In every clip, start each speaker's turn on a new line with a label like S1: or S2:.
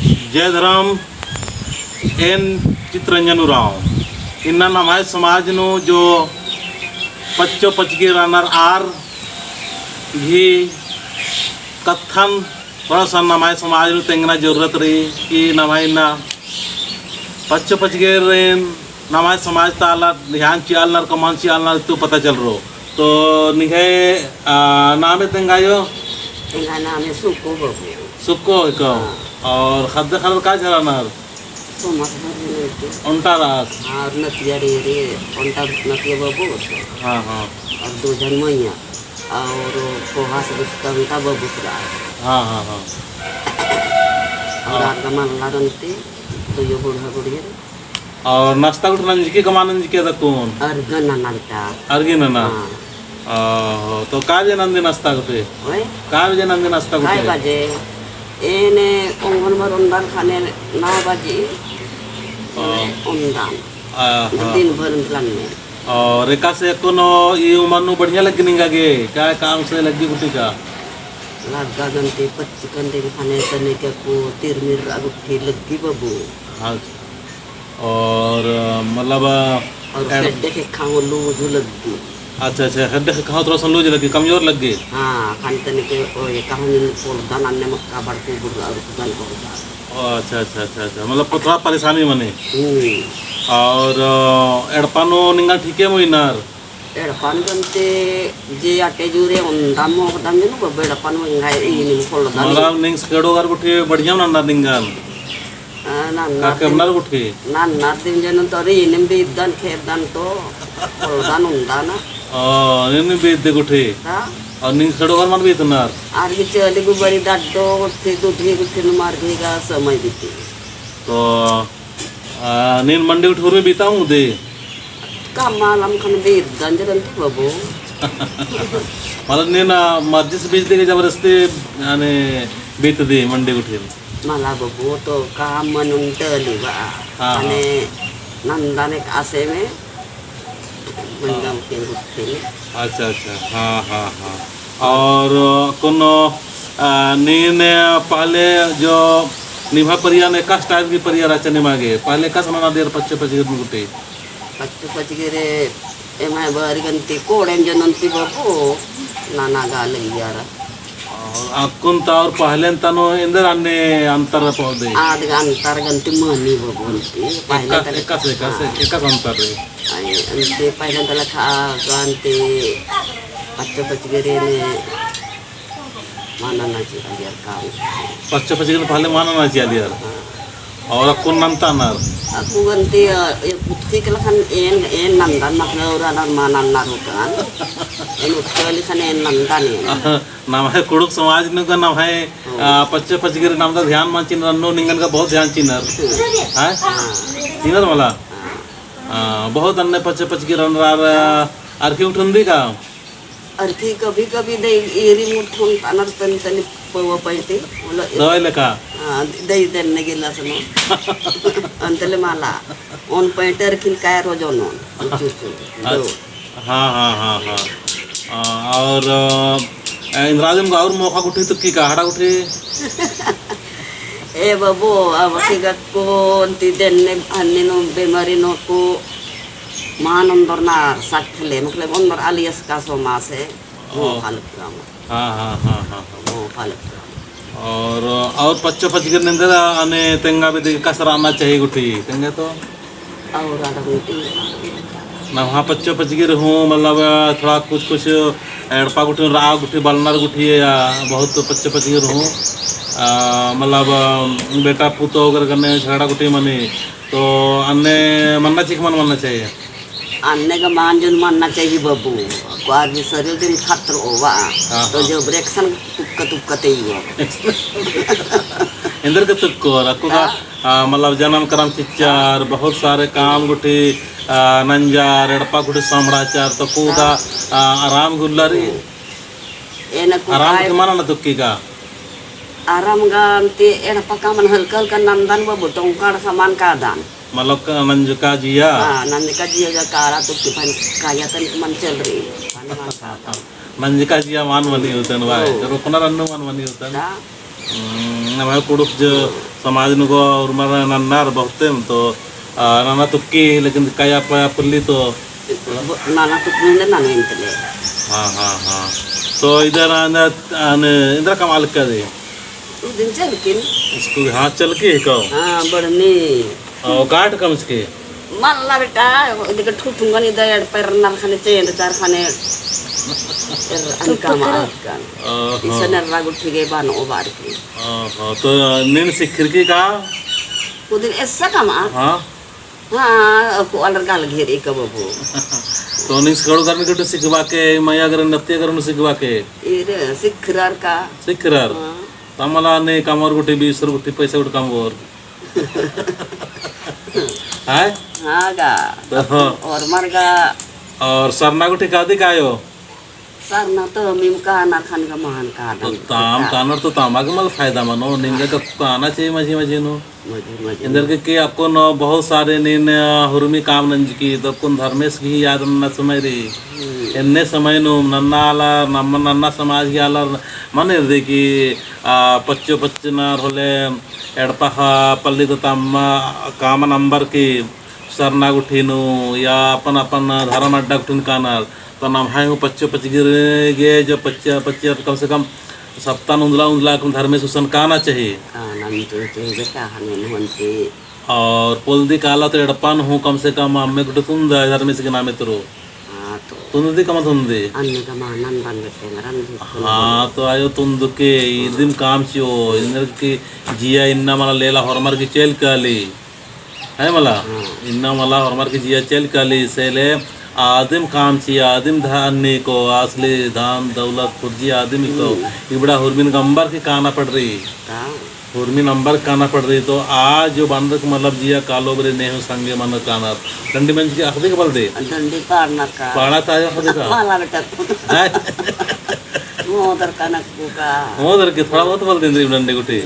S1: जय धर्म एन चित्रंजन राव इन्ना हमारे समाज नो जो पच्चो पचगे रनर आर भी कथन थोड़ा सा हमारे समाज में तेंगना जरूरत रही कि नमाई ना पच्चो पचगे नमाज समाज ताला ध्यान चियाल नर कमान चियाल नर तो पता चल रो तो निहे नाम तेंगायो
S2: तेंगा नाम है सुको बाबू
S1: सुको को और खाद्य खाना का चला नर
S2: तो मत भरने
S1: उल्टा रास
S2: और नतिया रे उल्टा नतिया बाबू
S1: हाँ हाँ
S2: और दो जन्मैया और पोहा से कविता बाबू से
S1: हाँ हाँ हाँ
S2: और आगमन लारनते तो ये बूढ़ा बुढ़िया
S1: और नाश्ता कुछ नंज की कमान नंज के तकून
S2: अर्गन नलता
S1: अर्गिन ना तो काजे नंदी नाश्ता कुटे
S2: ओए
S1: काजे नंदी नाश्ता
S2: काय
S1: कुटे
S2: बजे एने ओंगन मर उंदान खाने 9 बजे उंदान दिन भर उंदान में
S1: और एका से कोनो ये मनु बढ़िया लग निंगा गे क्या काम से लगी कुटी का
S2: लगा गंते 25 घंटे खाने तने के को तिरमिर अगुठी लगी बाबू
S1: हाँ और मतलब
S2: और देखे खाओ लूज लगी
S1: अच्छा अच्छा हड्डे खाओ थोड़ा सा लूज लगी कमजोर लग गई
S2: हाँ खाने तने के ओए कहानी पोल दाना ने मक्का बढ़ते बुढ़ा और दान को
S1: अच्छा अच्छा अच्छा अच्छा मतलब थोड़ा परेशानी मने और एड़पानो निंगा ठीक है मोइनार
S2: एड़पान गंते जे आटे जुरे उंदाम दाम ने नो बेड़पान मंगाए इनी पोल दान
S1: मतलब निंग स्केडो गार गुठी बढ़िया ना निंगान
S2: ना
S1: कमनार गुठी
S2: ना दिन जन तो रे इनम भी दान खेर दान तो पोल दान उंदाना
S1: निंग भी दे गुठी
S2: हाँ
S1: और निंग स्केडो गार मन भी तनार
S2: आर भी चले गु बड़ी दाडो से दूधी गुठी मार देगा समय बीते
S1: तो नीन मंडी उठूर में बीताऊं दे
S2: कामालम खन भी दंजरंती बाबू
S1: मतलब नीन मर्जी से बीच देके जबरदस्ती यानी बीत दे मंडी उठे
S2: मला बाबू तो काम मनून टली बा आणि नंदाने आसे में मंगम के गुठी
S1: अच्छा अच्छा हाँ हाँ हाँ और कोनो नीन पहले जो निभा परिया ने का स्टाइल की परिया रचने मांगे पहले का समाना देर पच्चे पच्चे गुटे
S2: पच्चे पच्चे रे एमा बारी गंती कोड़ेन जनंती बाबू नाना गाल यार
S1: अकुन और पहले तनो इंदर अन्ने अंतर पौधे
S2: आद अंतर गंती मनी बाबू पहले तले
S1: एक अंतर रे
S2: अंते पहले तले खा गंती पच्चे पच्चे रे ने माना ना चाहिए काम
S1: पच्चे पच्चे पहले माना ना चाहिए और अकुन नंता नर
S2: aku ganti putri kan en nandan makna orang mana narukan en utali kan en nandan
S1: नाम है कुड़ुक समाज ने का नाम है पच्चे पचगिर नाम का ध्यान मान चिन्ह रन्नो निंगन का बहुत ध्यान चिन्हर है चिन्हर वाला बहुत अन्य पच्चे पचगिर रन आरकी उठंदी का
S2: आरकी कभी कभी दे एरी मुठून अनर तन तन पव पळते
S1: दय लेका
S2: दई देन गेला सनो अंतले माला ऑन पॉइंटर किन काय रोजोनो
S1: हाँ हाँ हाँ हाँ और इंद्राजम का और मौका उठी तो की का हड़ा उठी
S2: ए बाबू अब सिगत को अंति देन ने अन्ने नो बीमारी नो को मानंदर ना साठले मतलब अंदर आलियस का समास है वो हालत काम
S1: हाँ हाँ हाँ हाँ
S2: वो हालत
S1: और पच्चो पचगिर निंदर आने तेंगा भी देख कसर आना चाहिए गुठी तेंगे तो
S2: और आधा गुटी
S1: ना वहाँ पच्चो पचगिर हूँ मतलब थोड़ा कुछ कुछ एड़पा गुठी राग गुठी बलनार गुठी या बहुत पच्चो पचगिर हूँ मतलब बेटा पुतो वगैरह करने झगड़ा गुठी मनी तो अन्य मनना चाहिए मन मानना चाहिए
S2: अन्य का मान जो मानना चाहिए बाबू को आदमी शरीर दिन खतर होगा तो जो ब्रेक्सन तुक्का ते ही हो
S1: इंदर के तुक्को रखो का मतलब जन्म करम चिच्चार बहुत सारे काम गुठी नंजार एड़पा गुठी साम्राचार तो पूरा आराम गुल्लारी आराम के माना ना तुक्की का
S2: आराम गांते एड़पा का मन हल्का हल्का नंदन बाबू टोंकार सामान का दान
S1: मतलब नंजुका जिया
S2: नंजुका जिया का कारा तो किफन काया तन मन चल रही
S1: नंजुका जिया मान मनी होतन भाई तो रोकना रन्नो मान मनी होतन हमारे कुड़ुक जो समाज नुको उर्मर नन्नार बहुते तो नाना तुक्की लेकिन काया पाया पुल्ली तो
S2: नाना तो कुंडे नाना इंतले
S1: हाँ हाँ हाँ तो इधर इधर कमाल कर दे
S2: उस दिन चल के
S1: इसको हाथ चल के कहो
S2: हाँ बढ़नी
S1: और काट कम इसके
S2: मल्ला बेटा इधर ठुठुंगा नहीं दयाड़ पैर नर खाने चेंद चार खाने अनका मार का इसे नर्रा गुट्ठी के बान ओबार की
S1: तो नीन से खिड़की का
S2: वो दिन ऐसा कमा
S1: हाँ
S2: हाँ को अलग गाल घेरे कब वो
S1: तो निस करो करने के तो सिखवा के माया करने नत्य करने सिखवा के
S2: ये सिखरार का
S1: सिखरार तमला ने कमर गुट्ठी 20 गुट्ठी पैसे गुट कम और है
S2: हाँ गा और मरगा
S1: और सरना गुट्ठी का दिखायो
S2: सर ना तो मीम का ना खान का महान का
S1: तो ताम कानर तो तामा के मल फायदा मनो निंगे का आना चाहिए मजी मजी नो
S2: मजे
S1: इंदर के आपको न बहुत सारे नीन हुरमी काम नंज की तो कुन धर्मेश की याद न समय री इन्ने समय नो नन्ना आला नन्ना समाज की आला मने दे कि पच्चो पच्चनार होले एडपा पल्ली तो तामा काम नंबर की सरना गुठी नो या अपन अपन धर्म अड्डा गुठिन कानार तो नाम है वो पच्चो पच गे जो पच्चा पच्चा कम से कम सप्ताह उंदला उंदला कम धर्म सुसन काना चाहिए और पोल्दी काला तो एडपान हूँ कम से कम अम्मे गुट तुम धर्म से नामे तो तुंदी कम तुंदी हाँ तो आयो तुम दुके इदिम काम चियो इंदर की जिया इन्ना मला लेला हरमर की चेल काली है मला इन्ना मला हरमर की जिया चेल काली सेले आदिम काम चाहिए आदिम धान्य को असली धान दौलत पुर्जी आदिम को इबड़ा हुरमिन नंबर की काना पड़ रही हुरमिन नंबर काना पड़ रही तो आज जो बांधक मतलब जिया कालो बरे नेहु संगे मन काना डंडी मंच की आखिरी के बल दे
S2: डंडी पाड़ना का
S1: पाड़ा ताजा आखिरी का
S2: माला बेटा मोदर कनक का
S1: मोदर के थोड़ा बहुत बल दे डंडे गुटी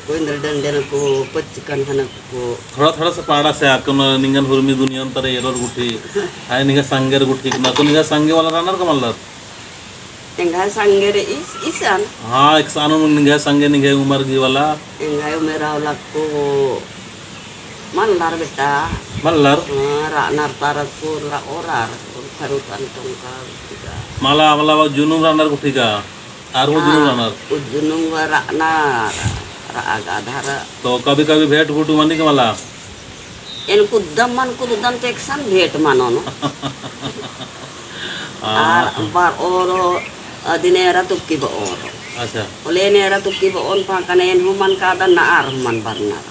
S2: कोई डंडे न को पच्चकन हनक को
S1: थोड़ा थोड़ा सा पाड़ा से आकन निंगन हुरमी दुनिया अंतर एरर गुटी आय निंगा संगेर गुटी ना तो निंगा संगे वाला रनर का मल्लर
S2: इंगा संगे रे इसान
S1: हाँ एक सानो निंगा संगे निंगा उमर की वाला
S2: इंगा मेरा वाला को मल्लर बेटा
S1: मल्लर
S2: रानर तारक को ओरार खरुतन तुमका
S1: माला माला वो जुनून रनर गुटी का आर वो जुनून रनर
S2: जुनून व रानर रागा धारा
S1: तो कभी कभी भेंट गुटू मनी के मला
S2: इन कुद्दम मन कुद्दम तो एक सन भेंट मानो नो बार और दिनेरा तुक्की बो और
S1: अच्छा
S2: ओले नेरा तुक्की बो on पाकने इन हुमन का दा ना आर हुमन बरना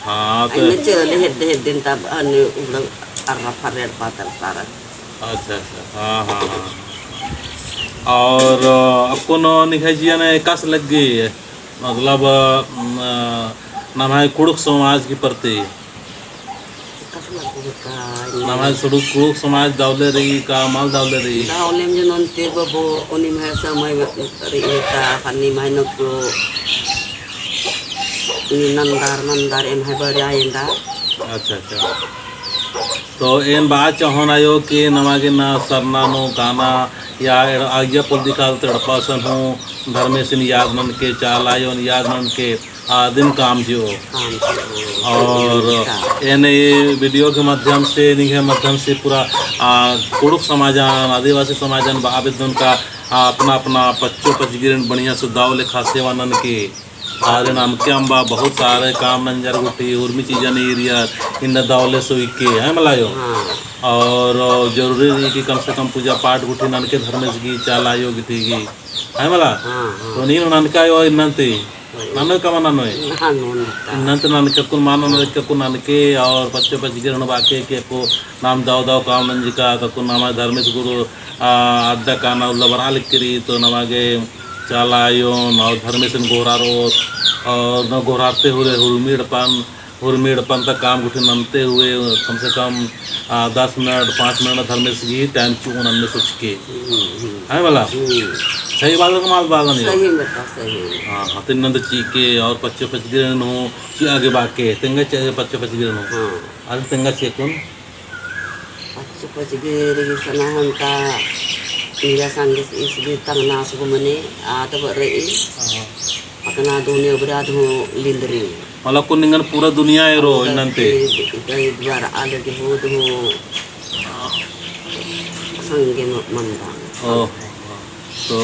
S1: हाँ तो
S2: इन चले हेड दिन तब अन्य उड़ अर्रा फरेड पातर तारा
S1: अच्छा अच्छा हाँ हाँ हाँ और आपको न निखाई ने कस लग गई मतलब नमाज कुड़ुक समाज की प्रति नमाज कुड़ुक समाज दावले रही का माल दावले रही
S2: दावले में जन ते बबो ओनी में समय रही का फनी में को नंदार एम है बड़े आएंदा
S1: अच्छा अच्छा तो एन बात चाहोन आयो कि नमागे ना सरना नो गाना या आज्ञा पुल दिखाल तड़पासन हूँ धर्मेशन याद मन के चाल आयो याद मन के आदिम काम जो और एन ये वीडियो के माध्यम से निगे माध्यम से पूरा कुड़ुक समाजन आदिवासी समाजन आवेदन का अपना अपना पच्चो पचगिरन बढ़िया से दाव लेखा सेवानन के आरे नाम के अम्बा बहुत सारे काम नंजर गुटी उर्मी चीज़ें नहीं एरिया इन दावले सोई के हैं मलायो और जरूरी है कि कम से कम पूजा पाठ गुटी नन के धर्मेश की चाल आयो गिटी की है मला तो नीन नन का यो इन्नते नन का मना नोय इन्नते नन के कुन मानो नन के कुन नन के और बच्चे गिरन बाके के को नाम दाव दाव काम नंजी का कुन नाम धर्मेश गुरु अड्डा का ना उल्ला लिखरी तो नमागे चालायो और धर्मेशन गोहरारो और न गोहराते हुए हुरमीड़पन तक काम गुठे नमते हुए कम से कम 10 मिनट 5 मिनट धर्मेश की टाइम चुन हमने सोच के है वाला सही बात का माल बागा नहीं
S2: सही बेटा सही
S1: हाँ हाँ तीन नंद चीके और पच्चे पचगिरन हो ची आगे बाके तेंगा चाहिए पच्चे पचगिरन हो आज तेंगा चेकुन
S2: पच्चे पचगिर सना हमका इंगा संग इस भी तंग नास को मने आता बरे अपना दुनिया berat ho lindri.
S1: malah kuningan pura dunia ero nanti
S2: Dari dua ada di hood ho sangge mandang.
S1: oh तो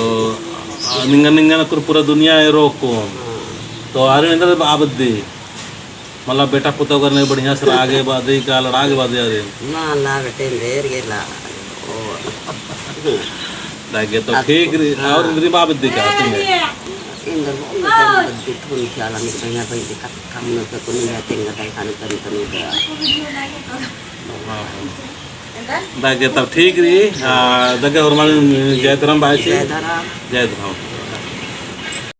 S1: ningan akur pura dunia ero ko तो आरे अंदर आबद्दी मला बेटा पुता करने बढ़िया से आगे बादे का लड़ा के बादे आरे
S2: ना ला बेटे देर के ला ओ
S1: लागे तो ठीक रे और मेरी बाबद्दी का तुम्हें
S2: इंदर वो बद्दी थोड़ी ख्याल में कहीं पे दिक्कत काम न तो कोई नहीं तेंगा दाई खाने तनी गया
S1: लागे तो ठीक रे दगे और मान जय धर्म भाई से
S2: जय धरा
S1: जय धर्म